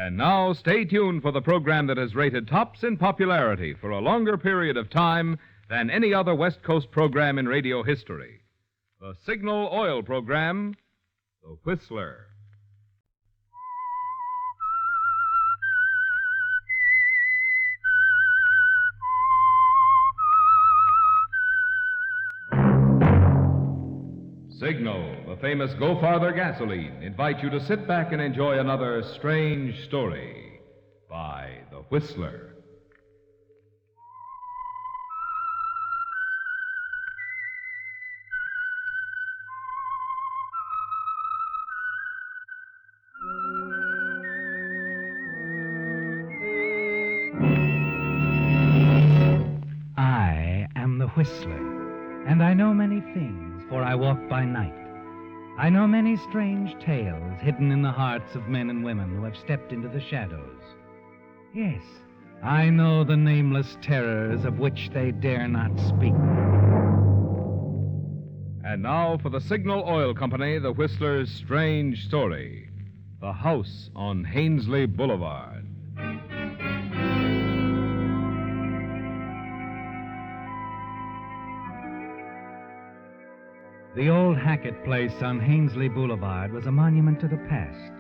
And now, stay tuned for the program that has rated tops in popularity for a longer period of time than any other West Coast program in radio history. The Signal Oil program, The Whistler. Signal, the famous Go Farther gasoline, invite you to sit back and enjoy another strange story by The Whistler. I am the Whistler, and I know many things, for I walk by night. I know many strange tales hidden in the hearts of men and women who have stepped into the shadows. Yes, I know the nameless terrors of which they dare not speak. And now for the Signal Oil Company, The Whistler's strange story, The House on Hainsley Boulevard. The old Hackett place on Hainsley Boulevard was a monument to the past,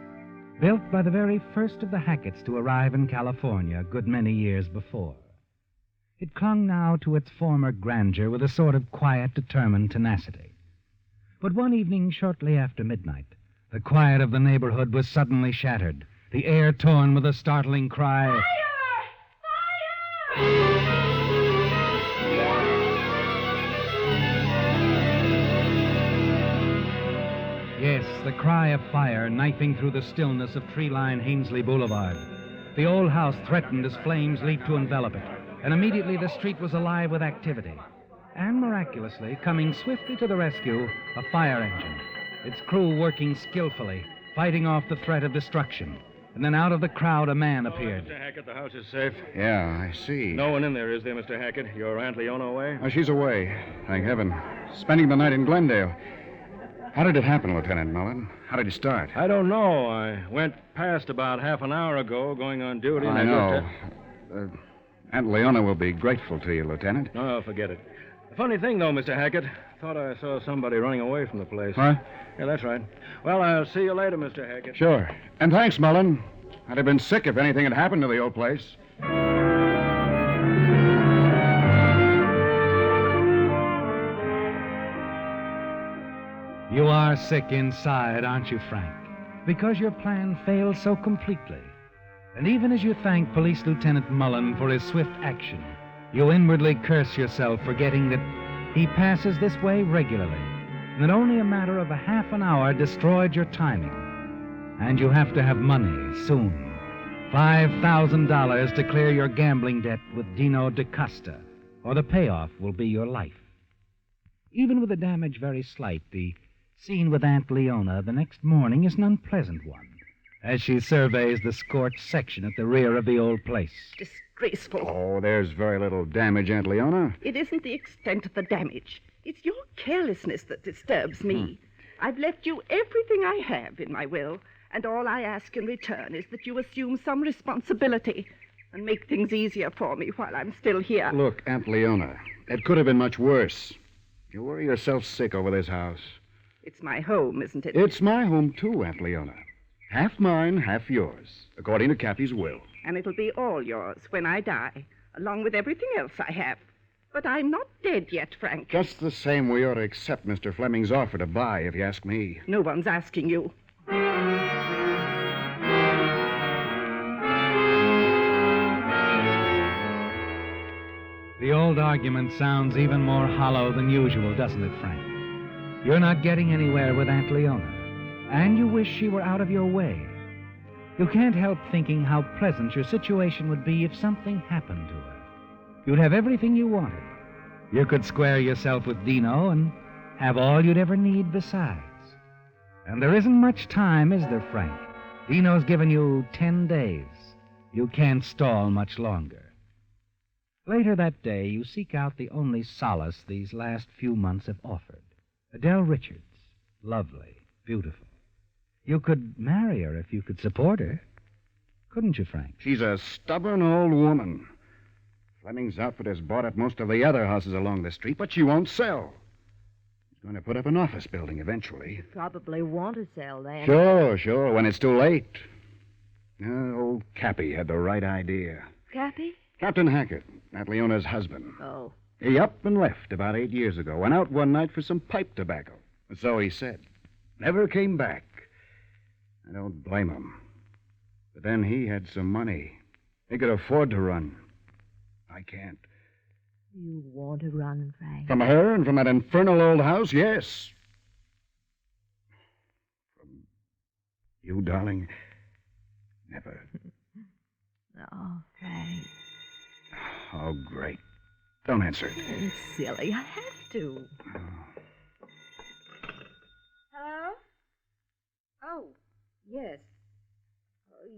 built by the very first of the Hacketts to arrive in California a good many years before. It clung now to its former grandeur with a sort of quiet, determined tenacity. But one evening shortly after midnight, the quiet of the neighborhood was suddenly shattered, the air torn with a startling cry. Fire! Fire! Yes, the cry of fire knifing through the stillness of tree-lined Hainsley Boulevard. The old house threatened as flames leaped to envelop it, and immediately the street was alive with activity. And miraculously, coming swiftly to the rescue, a fire engine, its crew working skillfully, fighting off the threat of destruction. And then out of the crowd, a man appeared. Mr. Hackett, the house is safe. Yeah, I see. No one in there, is there, Mr. Hackett? Your Aunt Leona away? Oh, she's away, thank heaven. Spending the night in Glendale. How did it happen, Lieutenant Mullen? How did you start? I don't know. I went past about half an hour ago, going on duty. I know. Aunt Leona will be grateful to you, Lieutenant. No, forget it. The funny thing, though, Mr. Hackett, thought I saw somebody running away from the place. What? Yeah, that's right. Well, I'll see you later, Mr. Hackett. Sure. And thanks, Mullen. I'd have been sick if anything had happened to the old place. You are sick inside, aren't you, Frank? Because your plan failed so completely. And even as you thank Police Lieutenant Mullen for his swift action, you inwardly curse yourself, forgetting that he passes this way regularly, and that only a matter of a half an hour destroyed your timing. And you have to have money soon. $5,000 to clear your gambling debt with Dino DaCosta, or the payoff will be your life. Even with the damage very slight, the scene with Aunt Leona the next morning is an unpleasant one, as she surveys the scorched section at the rear of the old place. Disgraceful. Oh, there's very little damage, Aunt Leona. It isn't the extent of the damage. It's your carelessness that disturbs me. I've left you everything I have in my will, and all I ask in return is that you assume some responsibility and make things easier for me while I'm still here. Look, Aunt Leona, it could have been much worse. You worry yourself sick over this house. It's my home, isn't it? It's my home, too, Aunt Leona. Half mine, half yours, according to Cappy's will. And it'll be all yours when I die, along with everything else I have. But I'm not dead yet, Frank. Just the same, we ought to accept Mr. Fleming's offer to buy, if you ask me. No one's asking you. The old argument sounds even more hollow than usual, doesn't it, Frank? You're not getting anywhere with Aunt Leona, and you wish she were out of your way. You can't help thinking how pleasant your situation would be if something happened to her. You'd have everything you wanted. You could square yourself with Dino and have all you'd ever need besides. And there isn't much time, is there, Frank? Dino's given you 10 days. You can't stall much longer. Later that day, you seek out the only solace these last few months have offered. Adele Richards. Lovely, beautiful. You could marry her if you could support her. Couldn't you, Frank? She's a stubborn old woman. Fleming's outfit has bought up most of the other houses along the street, but she won't sell. She's going to put up an office building eventually. Probably want to sell then. Sure, when it's too late. Old Cappy had the right idea. Cappy? Captain Hackett, Aunt Leona's husband. Oh. He up and left about 8 years ago. Went out one night for some pipe tobacco. So he said. Never came back. I don't blame him. But then he had some money. He could afford to run. I can't. You want to run, Frank? From her and from that infernal old house, yes. From you, darling, never. Oh, Frank. Oh, great. Don't answer it. It's silly. I have to. Hello? Oh, yes.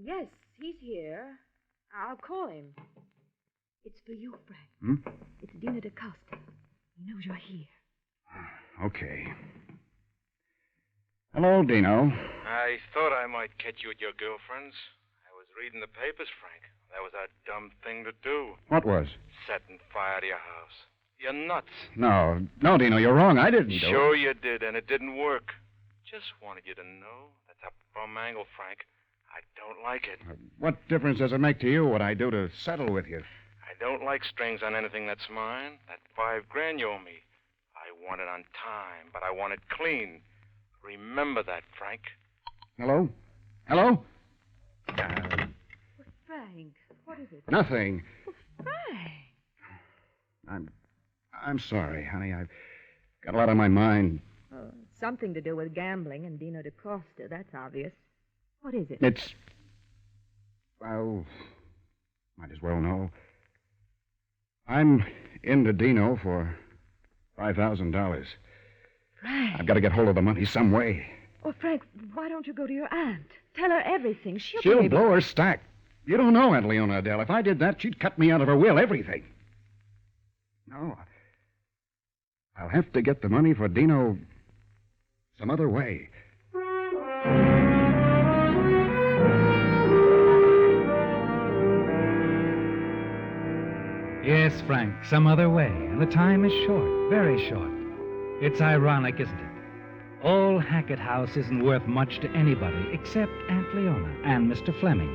Yes, he's here. I'll call him. It's for you, Frank. It's Dina DaCosta. He knows you're here. Okay. Hello, Dino. I thought I might catch you at your girlfriend's. I was reading the papers, Frank. That was a dumb thing to do. What was? Setting fire to your house. You're nuts. No, Dino, you're wrong. I didn't do it. Sure you did, and it didn't work. Just wanted you to know that's a bum angle, Frank. I don't like it. What difference does it make to you what I do to settle with you? I don't like strings on anything that's mine. That $5,000 you owe me. I want it on time, but I want it clean. Remember that, Frank. Hello? Hello? Frank, what is it? Nothing. Frank. I'm sorry, honey. I've got a lot on my mind. Something to do with gambling and Dino DaCosta, that's obvious. What is it? It's... Well, might as well know. I'm into Dino for $5,000. Frank. I've got to get hold of the money some way. Oh, Frank, why don't you go to your aunt? Tell her everything. She'll She'll be able... blow her stack. You don't know Aunt Leona, Adele. If I did that, she'd cut me out of her will, everything. No. I'll have to get the money for Dino some other way. Yes, Frank, some other way. And the time is short, very short. It's ironic, isn't it? Old Hackett House isn't worth much to anybody except Aunt Leona and Mr. Fleming,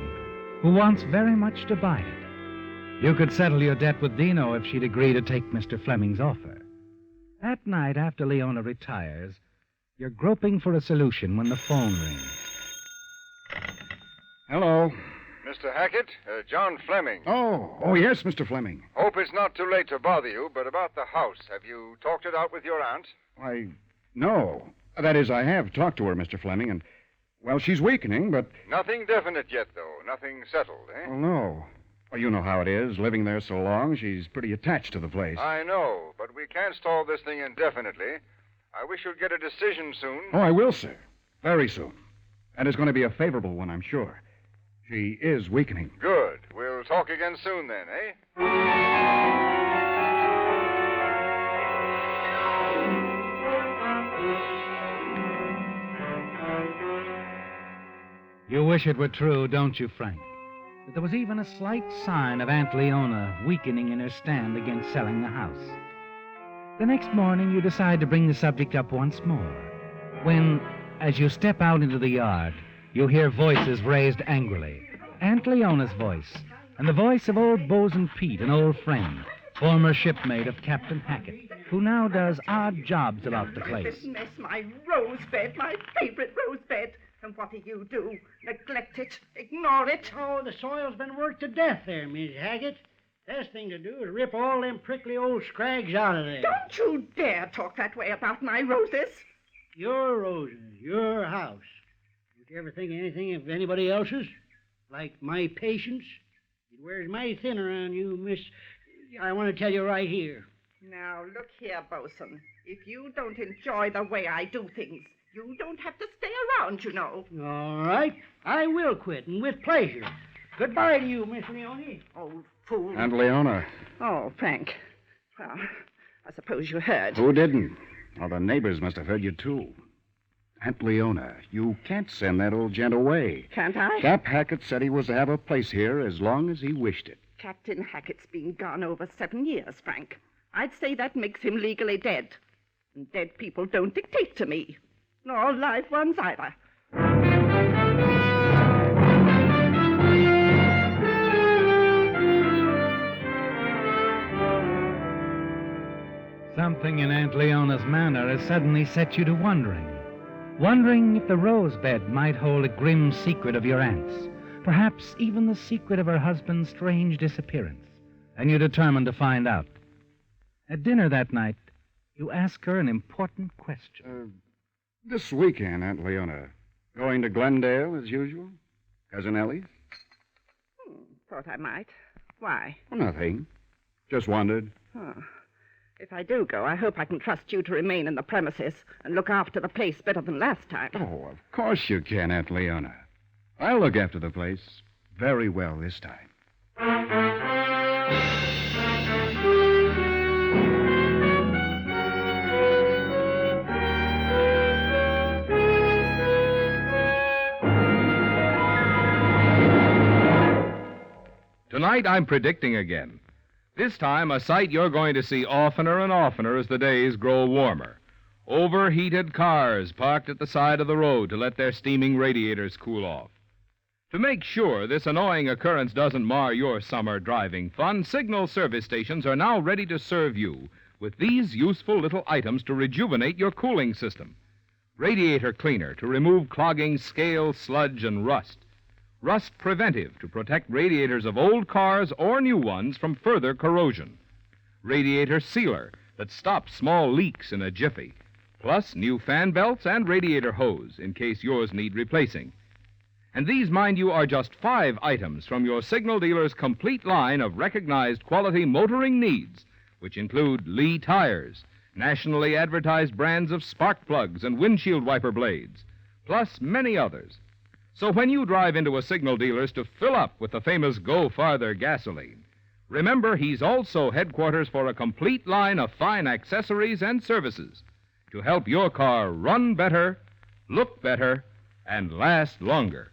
who wants very much to buy it. You could settle your debt with Dino if she'd agree to take Mr. Fleming's offer. That night after Leona retires, you're groping for a solution when the phone rings. Hello. Mr. Hackett, John Fleming. Oh, yes, Mr. Fleming. Hope it's not too late to bother you, but about the house, have you talked it out with your aunt? Why, no. That is, I have talked to her, Mr. Fleming, and, well, she's weakening, but... Nothing definite yet, though. Nothing settled, eh? Well, no. Well, you know how it is. Living there so long, she's pretty attached to the place. I know, but we can't stall this thing indefinitely. I wish you'd get a decision soon. Oh, I will, sir. Very soon. And it's going to be a favorable one, I'm sure. She is weakening. Good. We'll talk again soon, then, eh? You wish it were true, don't you, Frank? That there was even a slight sign of Aunt Leona weakening in her stand against selling the house. The next morning, you decide to bring the subject up once more, when, as you step out into the yard, you hear voices raised angrily. Aunt Leona's voice, and the voice of old Bosun Pete, an old friend, former shipmate of Captain Hackett, who now does odd jobs about the place. This mess, my rose bed, my favorite rose bed. And what do? Neglect it? Ignore it? Oh, the soil's been worked to death there, Miss Hackett. Best thing to do is rip all them prickly old scrags out of there. Don't you dare talk that way about my roses. Your roses, your house. Did you ever think of anything of anybody else's? Like my patience? It wears mighty thin around you, miss. I want to tell you right here. Now, look here, Bosun. If you don't enjoy the way I do things, you don't have to stay around, you know. All right. I will quit, and with pleasure. Goodbye to you, Miss Leone. Old fool. Aunt Leona. Oh, Frank. Well, I suppose you heard. Who didn't? Well, the neighbors must have heard you, too. Aunt Leona, you can't send that old gent away. Can't I? Cap Hackett said he was to have a place here as long as he wished it. Captain Hackett's been gone over 7 years, Frank. I'd say that makes him legally dead. And dead people don't dictate to me. Nor live ones either. Something in Aunt Leona's manner has suddenly set you to wondering if the rose bed might hold a grim secret of your aunt's, perhaps even the secret of her husband's strange disappearance, and you determined to find out. At dinner that night, you ask her an important question. This weekend, Aunt Leona, going to Glendale as usual? Cousin Ellie's? Thought I might. Why? Nothing. Just wondered. Oh. If I do go, I hope I can trust you to remain in the premises and look after the place better than last time. Oh, of course you can, Aunt Leona. I'll look after the place very well this time. Tonight, I'm predicting again. This time, a sight you're going to see oftener and oftener as the days grow warmer. Overheated cars parked at the side of the road to let their steaming radiators cool off. To make sure this annoying occurrence doesn't mar your summer driving fun, Signal service stations are now ready to serve you with these useful little items to rejuvenate your cooling system. Radiator cleaner to remove clogging scale, sludge, and rust. Rust preventive to protect radiators of old cars or new ones from further corrosion. Radiator sealer that stops small leaks in a jiffy. Plus new fan belts and radiator hose in case yours need replacing. And these, mind you, are just 5 items from your Signal dealer's complete line of recognized quality motoring needs, which include Lee tires, nationally advertised brands of spark plugs and windshield wiper blades, plus many others. So when you drive into a Signal dealer's to fill up with the famous Go Farther gasoline, remember he's also headquarters for a complete line of fine accessories and services to help your car run better, look better, and last longer.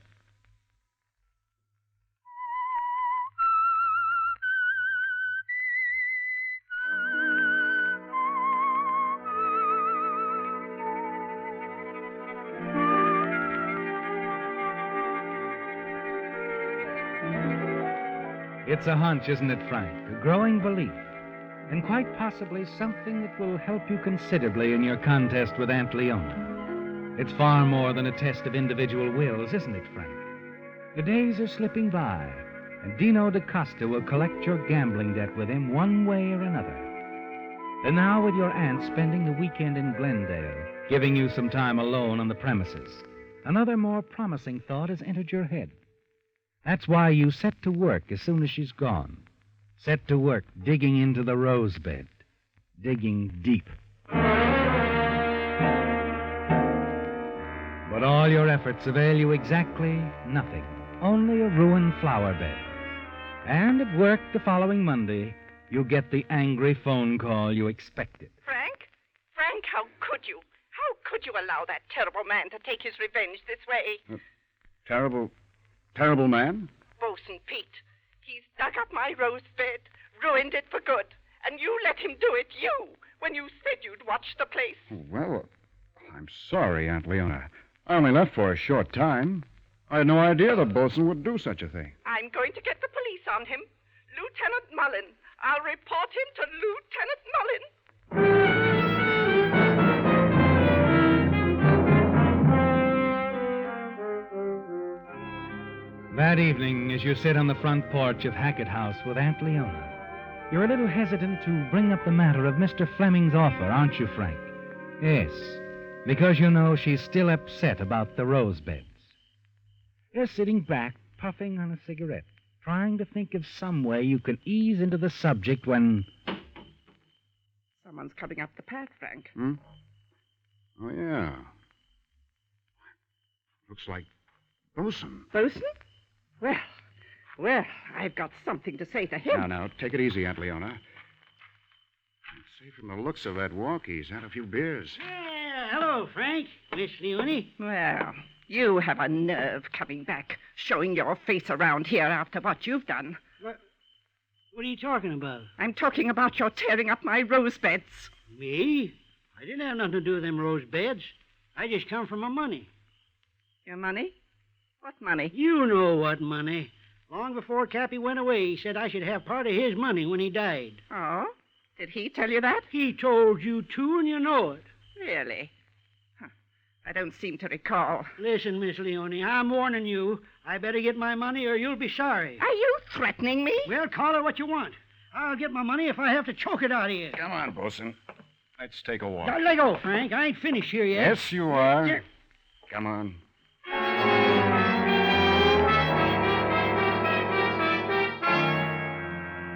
It's a hunch, isn't it, Frank? A growing belief. And quite possibly something that will help you considerably in your contest with Aunt Leona. It's far more than a test of individual wills, isn't it, Frank? The days are slipping by, and Dino DaCosta will collect your gambling debt with him one way or another. And now, with your aunt spending the weekend in Glendale, giving you some time alone on the premises, another more promising thought has entered your head. That's why you set to work as soon as she's gone. Set to work digging into the rose bed. Digging deep. But all your efforts avail you exactly nothing. Only a ruined flower bed. And at work the following Monday, you get the angry phone call you expected. Frank? Frank, how could you? How could you allow that terrible man to take his revenge this way? Terrible man? Bosun Pete. He's dug up my rose bed, ruined it for good. And you let him do it, you, when you said you'd watch the place. Well, I'm sorry, Aunt Leona. I only left for a short time. I had no idea the bosun would do such a thing. I'm going to get the police on him. Lieutenant Mullen. I'll report him to Lieutenant Mullen. That evening, as you sit on the front porch of Hackett House with Aunt Leona, you're a little hesitant to bring up the matter of Mr. Fleming's offer, aren't you, Frank? Yes, because you know she's still upset about the rose beds. You're sitting back, puffing on a cigarette, trying to think of some way you can ease into the subject when... Someone's coming up the path, Frank. Oh, yeah. Looks like Bosun. Bosun? Well, I've got something to say to him. Now, take it easy, Aunt Leona. I'd say from the looks of that walk, he's had a few beers. Yeah, Hello, Frank. Miss Leone. Well, you have a nerve coming back, showing your face around here after what you've done. What are you talking about? I'm talking about your tearing up my rose beds. Me? I didn't have nothing to do with them rose beds. I just come for my money. Your money? What money? You know what money. Long before Cappy went away, he said I should have part of his money when he died. Oh? Did he tell you that? He told you too, and you know it. Really? Huh. I don't seem to recall. Listen, Miss Leone, I'm warning you. I better get my money or you'll be sorry. Are you threatening me? Well, call it what you want. I'll get my money if I have to choke it out of you. Come on, Bosun. Let's take a walk. Now, let go, Frank. I ain't finished here yet. Yes, you are. Yeah. Come on.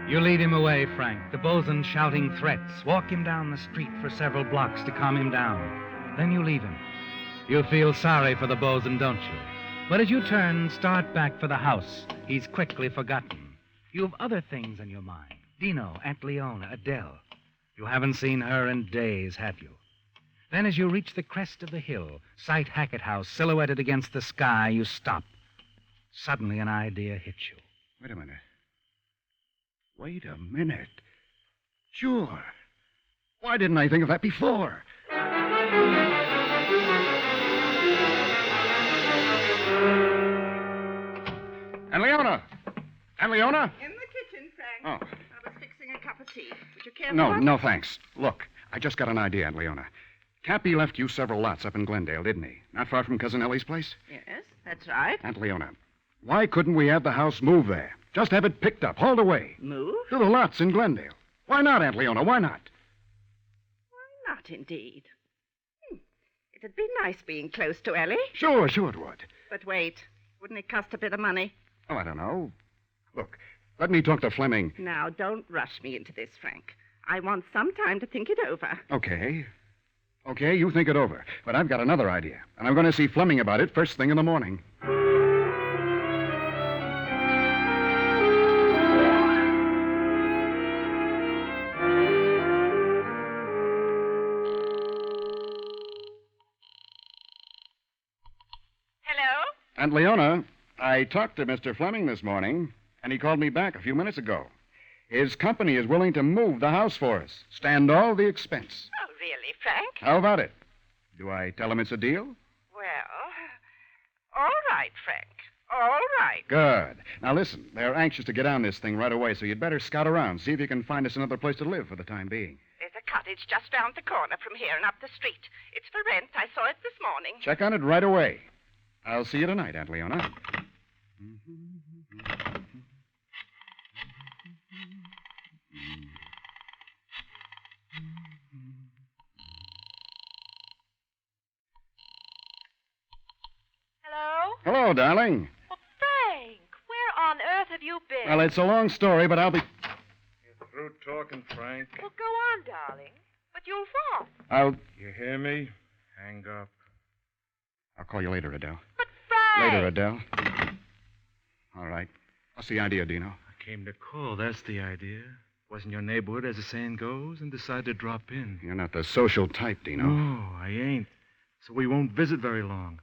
You lead him away, Frank, the bosun shouting threats. Walk him down the street for several blocks to calm him down. Then you leave him. You feel sorry for the bosun, don't you? But as you turn, start back for the house, he's quickly forgotten. You've other things in your mind. Dino, Aunt Leona, Adele. You haven't seen her in days, have you? Then as you reach the crest of the hill, sight Hackett House silhouetted against the sky, you stop. Suddenly an idea hits you. Wait a minute. Wait a minute. Sure. Why didn't I think of that before? And Leona! And Leona? In the kitchen, Frank. Oh. I was fixing a cup of tea. Would you care for No, one? no, thanks. Look, I just got an idea, Aunt Leona. Cappy left you several lots up in Glendale, didn't he? Not far from Cousin Ellie's place? Yes, that's right. Aunt Leona, why couldn't we have the house moved there? Just have it picked up, hauled away. Move? To the lots in Glendale. Why not, Aunt Leona? Why not? Why not, indeed? It'd be nice being close to Ellie. Sure it would. But wait, wouldn't it cost a bit of money? Oh, I don't know. Look, let me talk to Fleming. Now, don't rush me into this, Frank. I want some time to think it over. Okay. Okay, you think it over. But I've got another idea, and I'm going to see Fleming about it first thing in the morning. Aunt Leona, I talked to Mr. Fleming this morning, and he called me back a few minutes ago. His company is willing to move the house for us, stand all the expense. Oh, really, Frank? How about it? Do I tell him it's a deal? Well, all right, Frank. All right. Good. Now, listen, they're anxious to get on this thing right away, so you'd better scout around, see if you can find us another place to live for the time being. There's a cottage just round the corner from here and up the street. It's for rent. I saw it this morning. Check on it right away. I'll see you tonight, Aunt Leona. Hello? Hello, darling. Well, Frank, where on earth have you been? Well, it's a long story, but I'll be... You're through talking, Frank. Well, go on, darling. But you'll what? I'll... You hear me? Hang up. I'll call you later, Adele. But Frank! Later, Adele. All right. What's the idea, Dino? I came to call, that's the idea. Was in your neighborhood, as the saying goes, and decided to drop in. You're not the social type, Dino. No, I ain't. So we won't visit very long.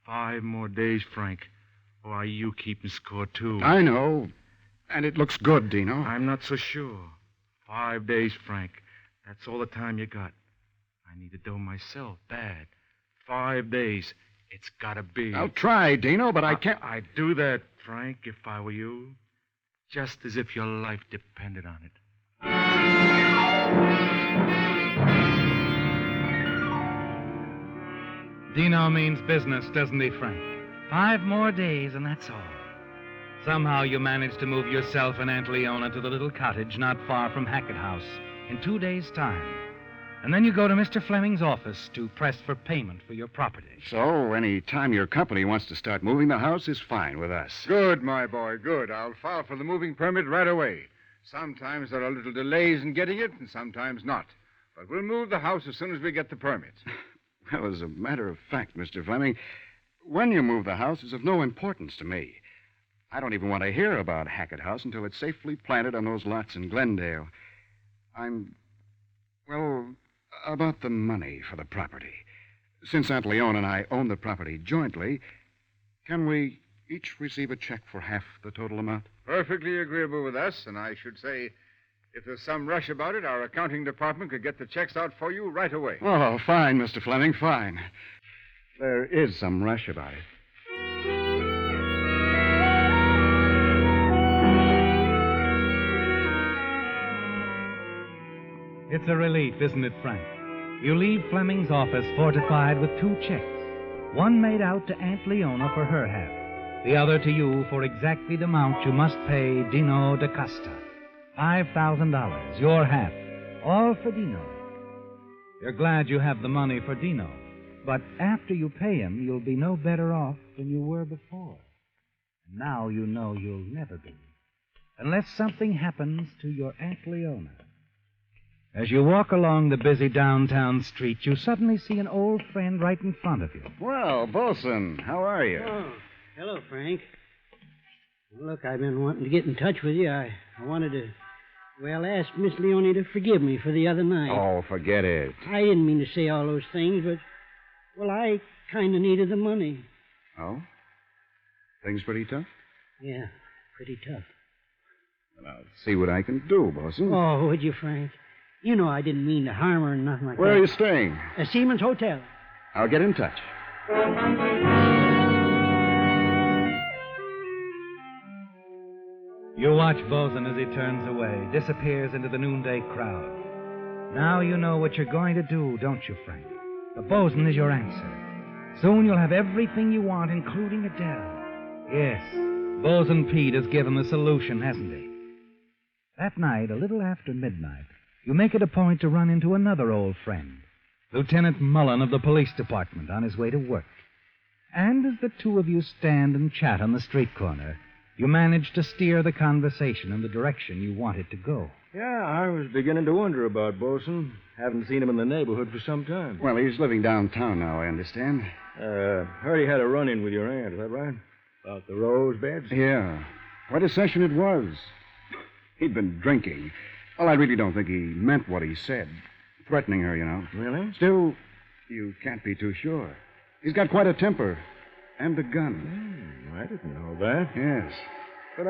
5 more days, Frank. Or are you keeping score, too? I know. And it looks good, Dino. I'm not so sure. 5 days, Frank. That's all the time you got. I need the dough myself, bad. 5 days. It's gotta be. I'll try, Dino, but I can't... I'd do that, Frank, if I were you. Just as if your life depended on it. Dino means business, doesn't he, Frank? 5 more days, and that's all. Somehow you manage to move yourself and Aunt Leona to the little cottage not far from Hackett House in 2 days' time. And then you go to Mr. Fleming's office to press for payment for your property. So, any time your company wants to start moving the house is fine with us. Good, my boy, good. I'll file for the moving permit right away. Sometimes there are little delays in getting it, and sometimes not. But we'll move the house as soon as we get the permit. Well, as a matter of fact, Mr. Fleming, when you move the house is of no importance to me. I don't even want to hear about Hackett House until it's safely planted on those lots in Glendale. Well, about the money for the property. Since Aunt Leon and I own the property jointly, can we each receive a check for half the total amount? Perfectly agreeable with us, and I should say, if there's some rush about it, our accounting department could get the checks out for you right away. Oh, fine, Mr. Fleming, fine. There is some rush about it. It's a relief, isn't it, Frank? You leave Fleming's office fortified with 2 checks. One made out to Aunt Leona for her half. The other to you for exactly the amount you must pay Dino da Costa. $5,000, your half. All for Dino. You're glad you have the money for Dino. But after you pay him, you'll be no better off than you were before. And now you know you'll never be. Unless something happens to your Aunt Leona. As you walk along the busy downtown street, you suddenly see an old friend right in front of you. Well, Bosun, how are you? Oh, hello, Frank. Well, look, I've been wanting to get in touch with you. I wanted to, ask Miss Leone to forgive me for the other night. Oh, forget it. I didn't mean to say all those things, but, I kind of needed the money. Oh? Things pretty tough? Yeah, pretty tough. Well, I'll see what I can do, Bosun. Oh, would you, Frank? You know I didn't mean to harm her or nothing like that. Where are you staying? At Seaman's Hotel. I'll get in touch. You watch Bosun as he turns away, disappears into the noonday crowd. Now you know what you're going to do, don't you, Frank? The Bosun is your answer. Soon you'll have everything you want, including Adele. Yes, Bosun Pete has given the solution, hasn't he? That night, a little after midnight, you make it a point to run into another old friend, Lieutenant Mullen of the police department, on his way to work. And as the two of you stand and chat on the street corner, you manage to steer the conversation in the direction you want it to go. Yeah, I was beginning to wonder about Bosun. Haven't seen him in the neighborhood for some time. Well, he's living downtown now, I understand. Heard he had a run-in with your aunt, is that right? About the rose beds? Yeah. Quite a session it was. He'd been drinking. Well, I really don't think he meant what he said. Threatening her, you know. Really? Still, you can't be too sure. He's got quite a temper. And a gun. I didn't know that. Yes. But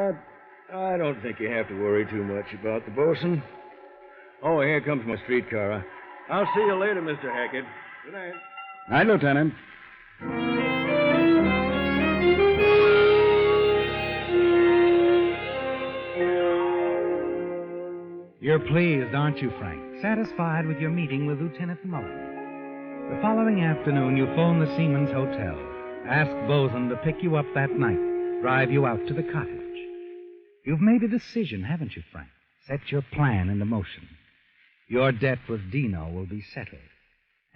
I don't think you have to worry too much about the Bosun. Oh, here comes my streetcar. I'll see you later, Mr. Hackett. Good night. Night, Lieutenant. You're pleased, aren't you, Frank? Satisfied with your meeting with Lieutenant Mullen. The following afternoon, you phone the Seaman's Hotel. Ask Bosun to pick you up that night, drive you out to the cottage. You've made a decision, haven't you, Frank? Set your plan into motion. Your debt with Dino will be settled.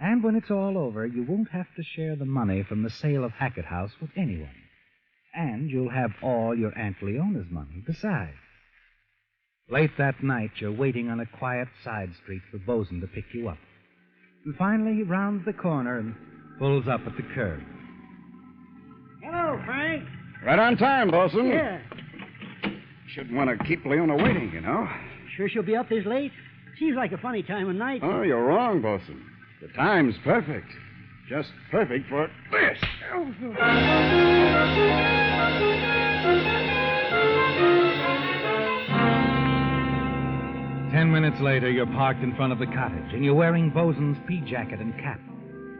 And when it's all over, you won't have to share the money from the sale of Hackett House with anyone. And you'll have all your Aunt Leona's money besides. Late that night, you're waiting on a quiet side street for Bosun to pick you up. And finally, he rounds the corner and pulls up at the curb. Hello, Frank. Right on time, Bosun. Yeah. Shouldn't want to keep Leona waiting, you know. Sure she'll be up this late? Seems like a funny time of night. Oh, you're wrong, Bosun. The time's perfect. Just perfect for this. 10 minutes later, you're parked in front of the cottage, and you're wearing Bosun's pea jacket and cap.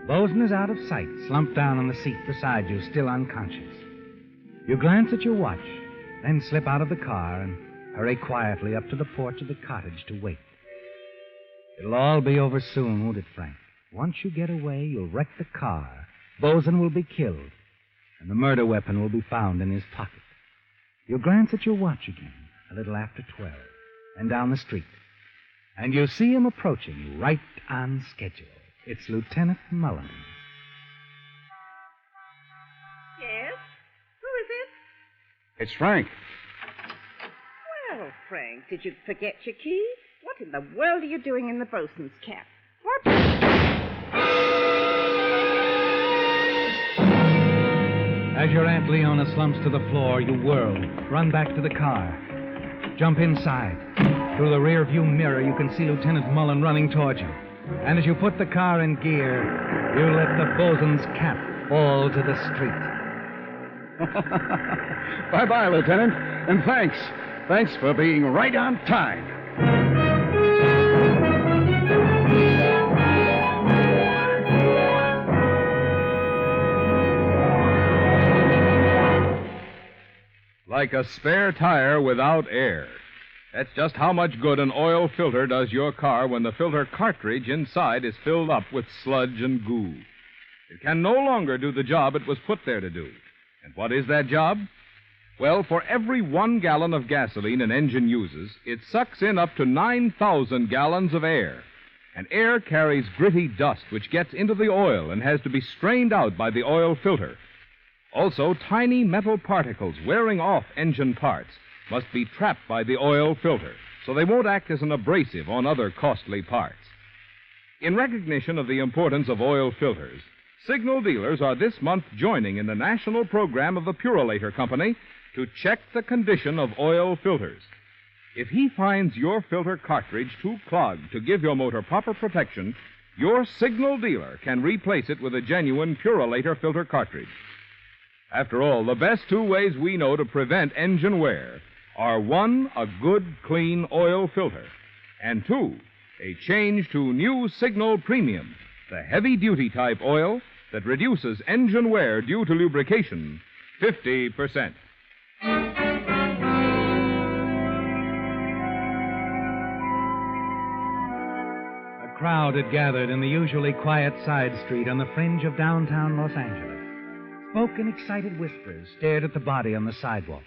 Bosun is out of sight, slumped down on the seat beside you, still unconscious. You glance at your watch, then slip out of the car and hurry quietly up to the porch of the cottage to wait. It'll all be over soon, won't it, Frank? Once you get away, you'll wreck the car. Bosun will be killed, and the murder weapon will be found in his pocket. You glance at your watch again, a little after 12, and down the street. And you see him approaching you right on schedule. It's Lieutenant Mullen. Yes? Who is it? It's Frank. Well, Frank, did you forget your keys? What in the world are you doing in the bosun's cap? What? As your Aunt Leona slumps to the floor, you whirl, run back to the car, jump inside. Through the rear view mirror, you can see Lieutenant Mullen running towards you. And as you put the car in gear, you let the bosun's cap fall to the street. Bye-bye, Lieutenant. And thanks. Thanks for being right on time. Like a spare tire without air. That's just how much good an oil filter does your car when the filter cartridge inside is filled up with sludge and goo. It can no longer do the job it was put there to do. And what is that job? Well, for every 1 gallon of gasoline an engine uses, it sucks in up to 9,000 gallons of air. And air carries gritty dust which gets into the oil and has to be strained out by the oil filter. Also, tiny metal particles wearing off engine parts must be trapped by the oil filter so they won't act as an abrasive on other costly parts. In recognition of the importance of oil filters, signal dealers are this month joining in the national program of the Purolator Company to check the condition of oil filters. If he finds your filter cartridge too clogged to give your motor proper protection, your signal dealer can replace it with a genuine Purolator filter cartridge. After all, the best two ways we know to prevent engine wear are 1, a good, clean oil filter, and 2, a change to new Signal Premium, the heavy-duty type oil that reduces engine wear due to lubrication 50%. A crowd had gathered in the usually quiet side street on the fringe of downtown Los Angeles. Spoke in excited whispers, stared at the body on the sidewalk.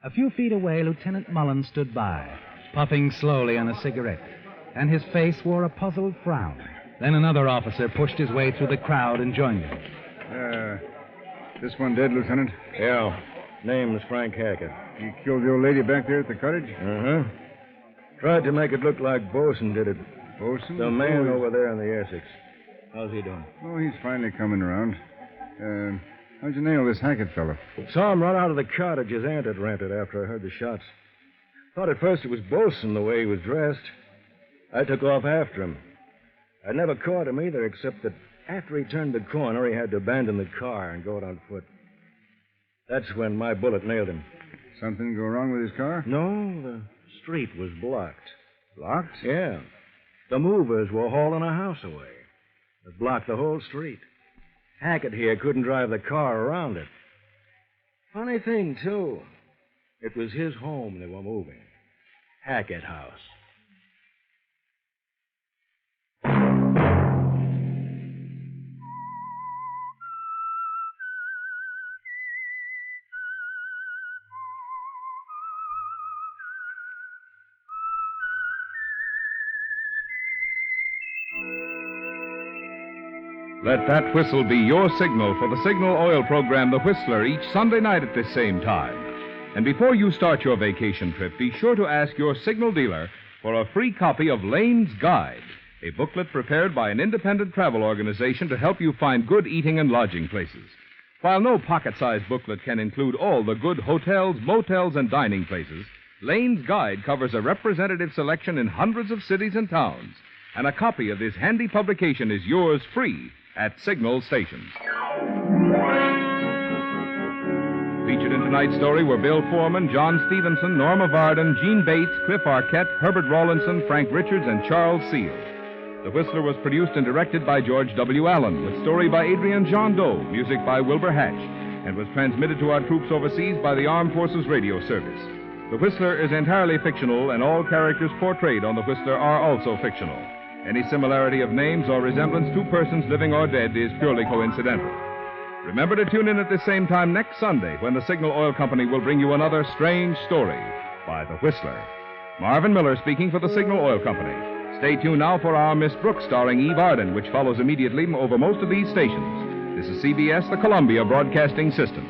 A few feet away, Lieutenant Mullen stood by, puffing slowly on a cigarette, and his face wore a puzzled frown. Then another officer pushed his way through the crowd and joined him. This one dead, Lieutenant? Yeah. Name's Frank Hackett. You killed the old lady back there at the cottage? Uh-huh. Tried to make it look like Bosun did it. Bosun? The man over there in the Essex. How's he doing? Oh, he's finally coming around. How'd you nail this Hackett fellow? Saw him run out of the cottage his aunt had rented after I heard the shots. Thought at first it was Bosun the way he was dressed. I took off after him. I never caught him either, except that after he turned the corner, he had to abandon the car and go out on foot. That's when my bullet nailed him. Something go wrong with his car? No, the street was blocked. Blocked? Yeah. The movers were hauling a house away. It blocked the whole street. Hackett here couldn't drive the car around it. Funny thing, too. It was his home they were moving. Hackett House. Let that whistle be your signal for the Signal Oil program, The Whistler, each Sunday night at this same time. And before you start your vacation trip, be sure to ask your signal dealer for a free copy of Lane's Guide, a booklet prepared by an independent travel organization to help you find good eating and lodging places. While no pocket-sized booklet can include all the good hotels, motels, and dining places, Lane's Guide covers a representative selection in hundreds of cities and towns, and a copy of this handy publication is yours free at Signal stations. Featured in tonight's story were Bill Foreman, John Stevenson, Norma Varden, Gene Bates, Cliff Arquette, Herbert Rawlinson, Frank Richards, and Charles Seal. The Whistler was produced and directed by George W. Allen, with story by Adrian John Doe, music by Wilbur Hatch, and was transmitted to our troops overseas by the Armed Forces Radio Service. The Whistler is entirely fictional, and all characters portrayed on The Whistler are also fictional. Any similarity of names or resemblance to persons living or dead is purely coincidental. Remember to tune in at the same time next Sunday when the Signal Oil Company will bring you another strange story by The Whistler. Marvin Miller speaking for the Signal Oil Company. Stay tuned now for our Miss Brooks starring Eve Arden, which follows immediately over most of these stations. This is CBS, the Columbia Broadcasting System.